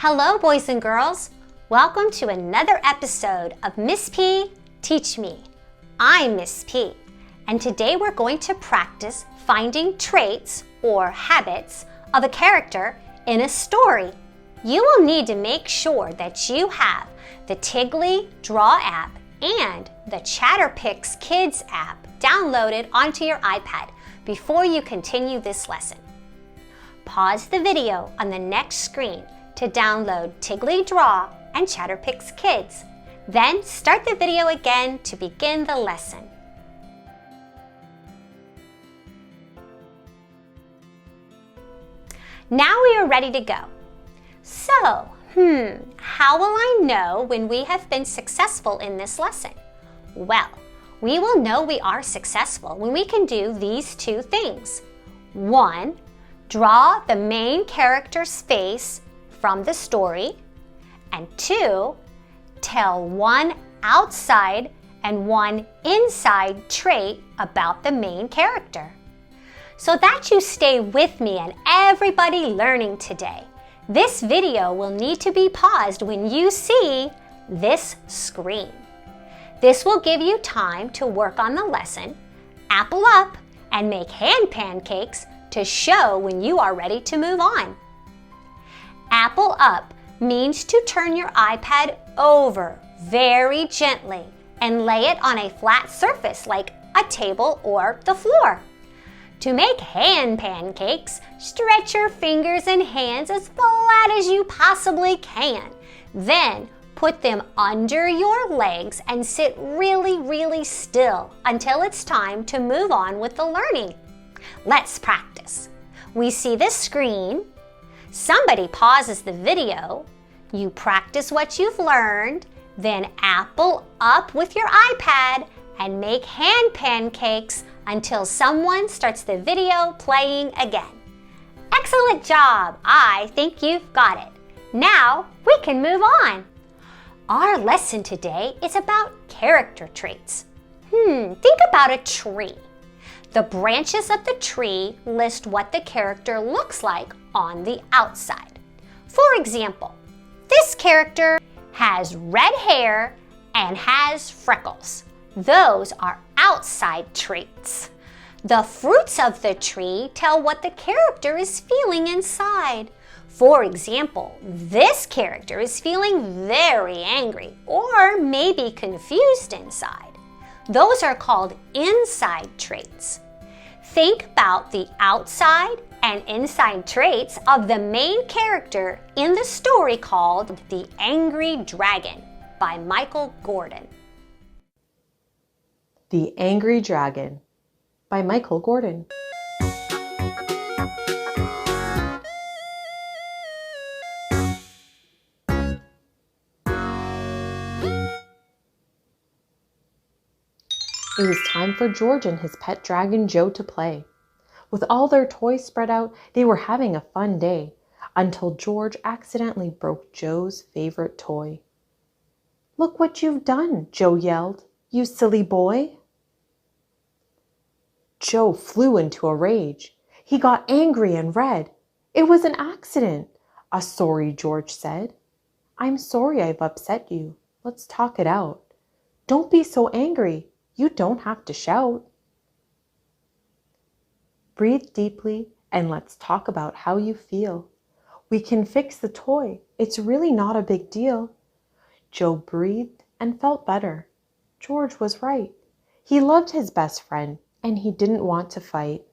Hello, boys and girls. Welcome to another episode of Miss P Teach Me. I'm Miss P, and today we're going to practice finding traits or habits of a character in a story. You will need to make sure that you have the Tiggly Draw app and the ChatterPix Kids app downloaded onto your iPad before you continue this lesson. Pause the video on the next screen to download Tiggly Draw and ChatterPix Kids. Then start the video again to begin the lesson. Now we are ready to go. So, how will I know when we have been successful in this lesson? Well, we will know we are successful when we can do these two things. 1, draw the main character's face from the story, and 2, tell one outside and one inside trait about the main character. So that you stay with me and everybody learning today, this video will need to be paused when you see this screen. This will give you time to work on the lesson, apple up, and make hand pancakes to show when you are ready to move on. Apple up means to turn your iPad over very gently and lay it on a flat surface like a table or the floor. To make hand pancakes, stretch your fingers and hands as flat as you possibly can. Then put them under your legs and sit really still until it's time to move on with the learning. Let's practice. We see the screen. Somebody pauses the video. You practice what you've learned, then apple up with your iPad and make hand pancakes until someone starts the video playing again. Excellent job! I think you've got it. Now we can move on. Our lesson today is about character traits. Think about a tree. The branches of the tree list what the character looks like on the outside. For example, this character has red hair and has freckles. Those are outside traits. The fruits of the tree tell what the character is feeling inside. For example, this character is feeling very angry or maybe confused inside. Those are called inside traits. Think about the outside and inside traits of the main character in the story called The Angry Dragon by Michael Gordon. The Angry Dragon by Michael Gordon. It was time for George and his pet dragon Joe to play. With all their toys spread out, they were having a fun day until George accidentally broke Joe's favorite toy. "Look what you've done," Joe yelled. "You silly boy." Joe flew into a rage. He got angry and red. "It was an accident," a sorry George said. "I'm sorry I've upset you. Let's talk it out. Don't be so angry. You don't have to shout. Breathe deeply and let's talk about how you feel. We can fix the toy. It's really not a big deal." Joe breathed and felt better. George was right. He loved his best friend and he didn't want to fight.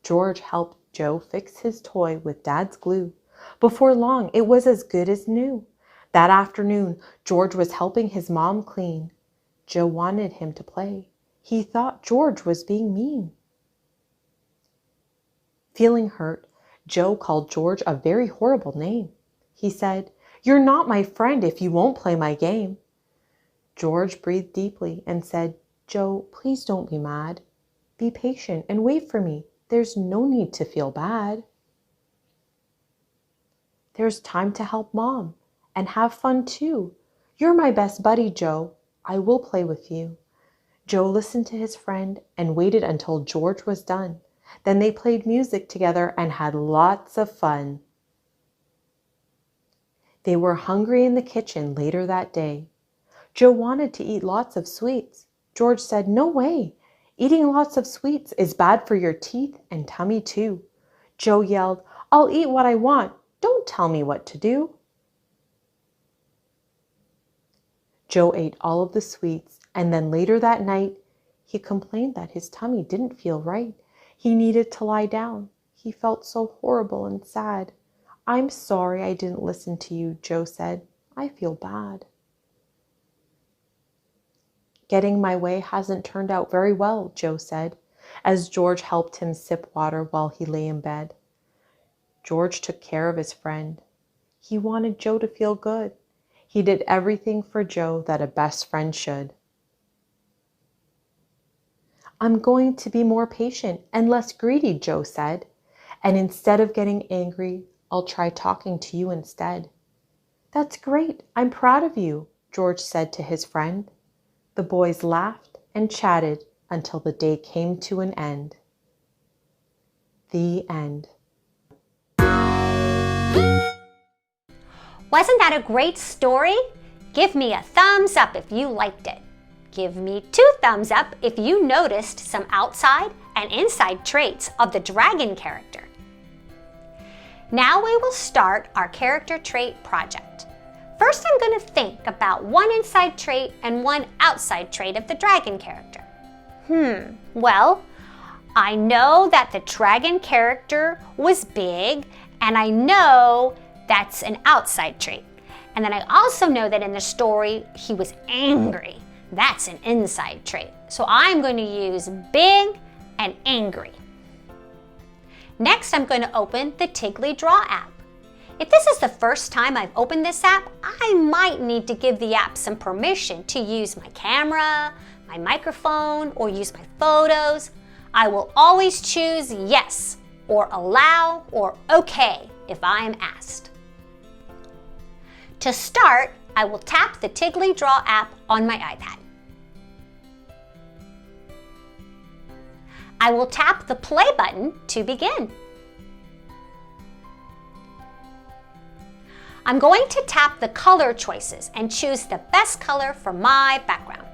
George helped Joe fix his toy with Dad's glue. Before long, it was as good as new. That afternoon, George was helping his mom clean. Joe wanted him to play. He thought George was being mean. Feeling hurt, Joe called George a very horrible name. He said, "You're not my friend if you won't play my game." George breathed deeply and said, "Joe, please don't be mad. Be patient and wait for me. There's no need to feel bad. There's time to help Mom and have fun too. You're my best buddy, Joe. I will play with you." Joe listened to his friend and waited until George was done. Then they played music together and had lots of fun. They were hungry in the kitchen later that day. Joe wanted to eat lots of sweets. George said, "No way. Eating lots of sweets is bad for your teeth and tummy too." Joe yelled, "I'll eat what I want. Don't tell me what to do." Joe ate all of the sweets, and then later that night, he complained that his tummy didn't feel right. He needed to lie down. He felt so horrible and sad. "I'm sorry I didn't listen to you," Joe said. "I feel bad." "Getting my way hasn't turned out very well," Joe said, as George helped him sip water while he lay in bed. George took care of his friend. He wanted Joe to feel good. He did everything for Joe that a best friend should. "I'm going to be more patient and less greedy," Joe said. "And instead of getting angry, I'll try talking to you instead." "That's great. I'm proud of you," George said to his friend. The boys laughed and chatted until the day came to an end. The end. Wasn't that a great story? Give me a thumbs up if you liked it. Give me 2 thumbs up if you noticed some outside and inside traits of the dragon character. Now we will start our character trait project. First, I'm going to think about one inside trait and one outside trait of the dragon character. Well, I know that the dragon character was big, and I know that's an outside trait. And then I also know that in the story, he was angry. That's an inside trait. So I'm going to use big and angry. Next, I'm going to open the Tiggly Draw app. If this is the first time I've opened this app, I might need to give the app some permission to use my camera, my microphone, or use my photos. I will always choose yes, or allow, or okay if I am asked. To start, I will tap the Tiggly Draw app on my iPad. I will tap the play button to begin. I'm going to tap the color choices and choose the best color for my background.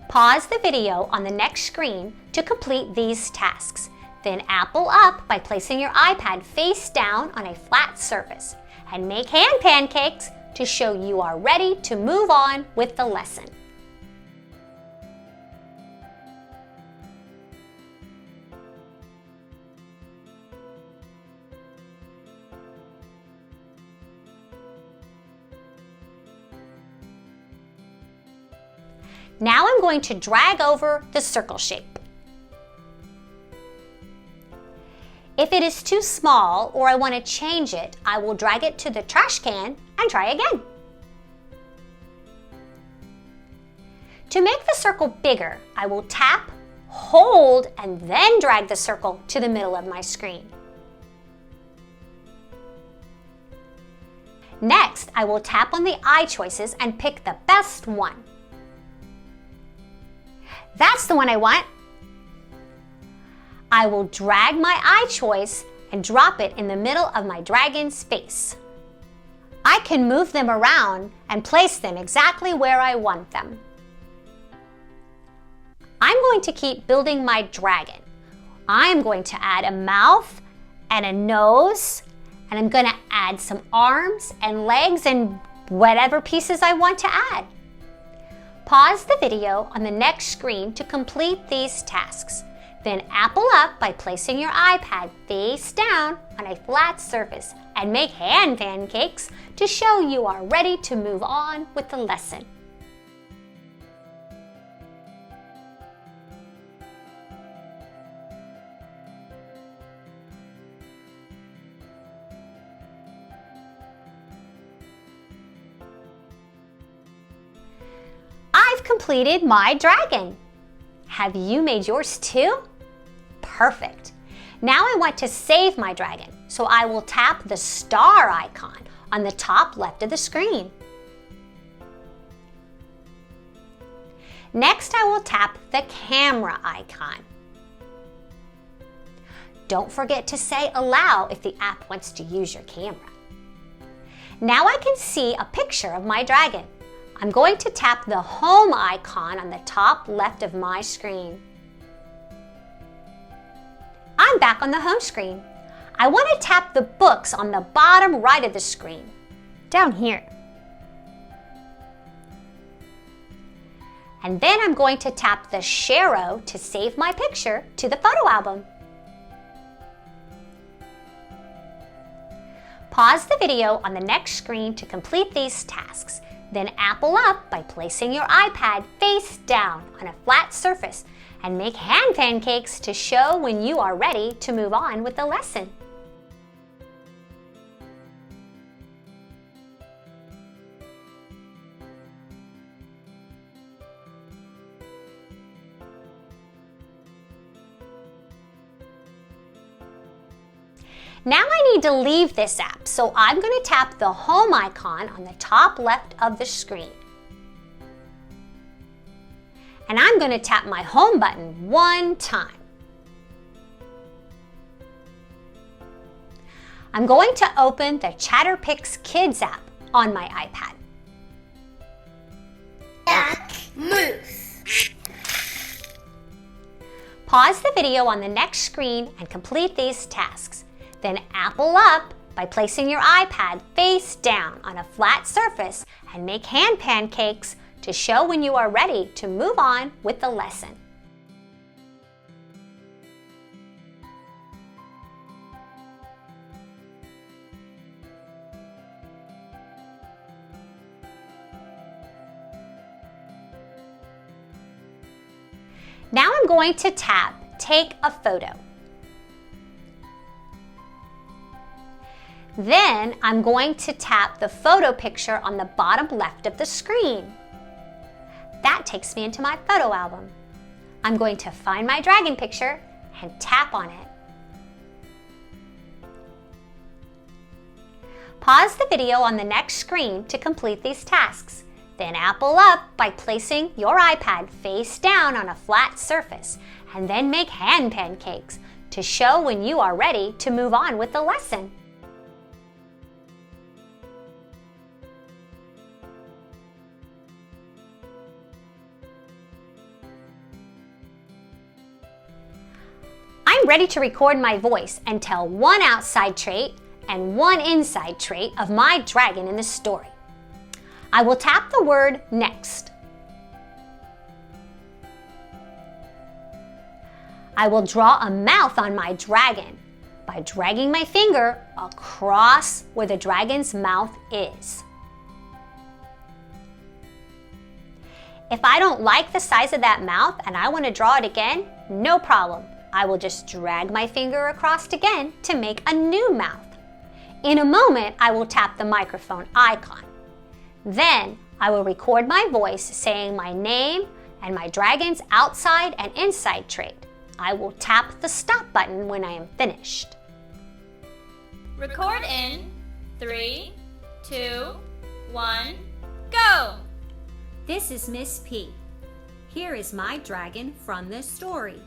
Pause the video on the next screen to complete these tasks. Then apple up by placing your iPad face down on a flat surface and make hand pancakes to show you are ready to move on with the lesson. Now I'm going to drag over the circle shape. If it is too small or I want to change it, I will drag it to the trash can and try again. To make the circle bigger, I will tap, hold, and then drag the circle to the middle of my screen. Next, I will tap on the eye choices and pick the best one. That's the one I want. I will drag my eye choice and drop it in the middle of my dragon's face. I can move them around and place them exactly where I want them. I'm going to keep building my dragon. I'm going to add a mouth and a nose, and I'm going to add some arms and legs and whatever pieces I want to add. Pause the video on the next screen to complete these tasks. Then apple up by placing your iPad face down on a flat surface and make hand pancakes to show you are ready to move on with the lesson. I've completed my dragon. Have you made yours too? Perfect. Now I want to save my dragon, so I will tap the star icon on the top left of the screen. Next, I will tap the camera icon. Don't forget to say allow if the app wants to use your camera. Now I can see a picture of my dragon. I'm going to tap the home icon on the top left of my screen. I'm back on the home screen. I want to tap the books on the bottom right of the screen, down here. And then I'm going to tap the share arrow to save my picture to the photo album. Pause the video on the next screen to complete these tasks. Then apple up by placing your iPad face down on a flat surface and make hand pancakes to show when you are ready to move on with the lesson. Now I need to leave this app, so I'm going to tap the home icon on the top left of the screen. And I'm going to tap my home button one time. I'm going to open the ChatterPix Kids app on my iPad. Moose. Pause the video on the next screen and complete these tasks. Then apple up by placing your iPad face down on a flat surface and make hand pancakes to show when you are ready to move on with the lesson. Now I'm going to tap Take a Photo. Then I'm going to tap the photo picture on the bottom left of the screen. That takes me into my photo album. I'm going to find my dragon picture and tap on it. Pause the video on the next screen to complete these tasks. Then apple up by placing your iPad face down on a flat surface and then make hand pancakes to show when you are ready to move on with the lesson. I'm ready to record my voice and tell one outside trait and one inside trait of my dragon in the story. I will tap the word next. I will draw a mouth on my dragon by dragging my finger across where the dragon's mouth is. If I don't like the size of that mouth and I want to draw it again, no problem. I will just drag my finger across again to make a new mouth. In a moment, I will tap the microphone icon. Then I will record my voice saying my name and my dragon's outside and inside trait. I will tap the stop button when I am finished. Record in 3, 2, 1, go! This is Miss P. Here is my dragon from the story.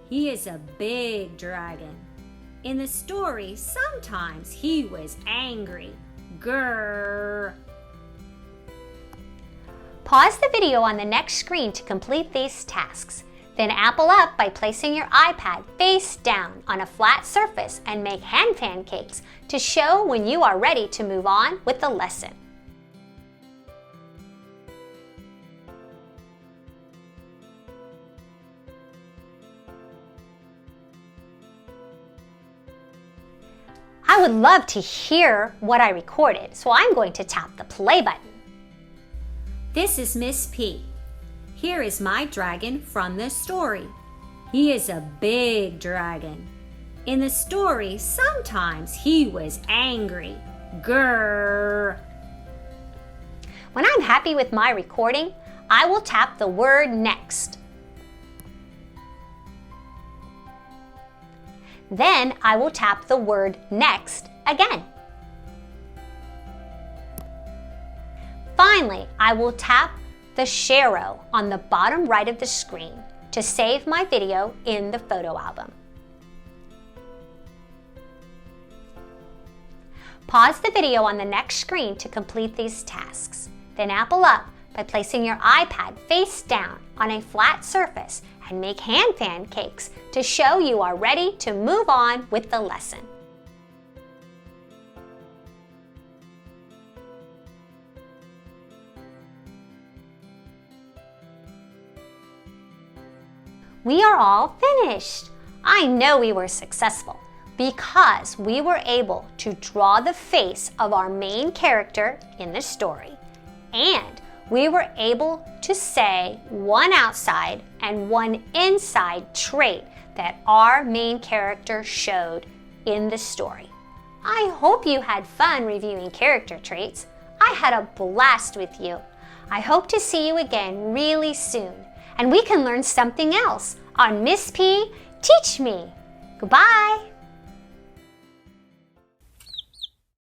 He is a big dragon. In the story, sometimes he was angry. Grrr. Pause the video on the next screen to complete these tasks. Then apple up by placing your iPad face down on a flat surface and make hand pancakes to show when you are ready to move on with the lesson. I would love to hear what I recorded, so I'm going to tap the play button. This is Miss P. Here is my dragon from the story. He is a big dragon. In the story, sometimes he was angry. Grrr. When I'm happy with my recording, I will tap the word next. Then I will tap the word next again. Finally, I will tap the share arrow on the bottom right of the screen to save my video in the photo album. Pause the video on the next screen to complete these tasks. Then apple up by placing your iPad face down on a flat surface and make hand pancakes to show you are ready to move on with the lesson. We are all finished. I know we were successful because we were able to draw the face of our main character in the story, and we were able to say one outside and one inside trait that our main character showed in the story. I hope you had fun reviewing character traits. I had a blast with you. I hope to see you again really soon, and we can learn something else on Miss P Teach Me. Goodbye.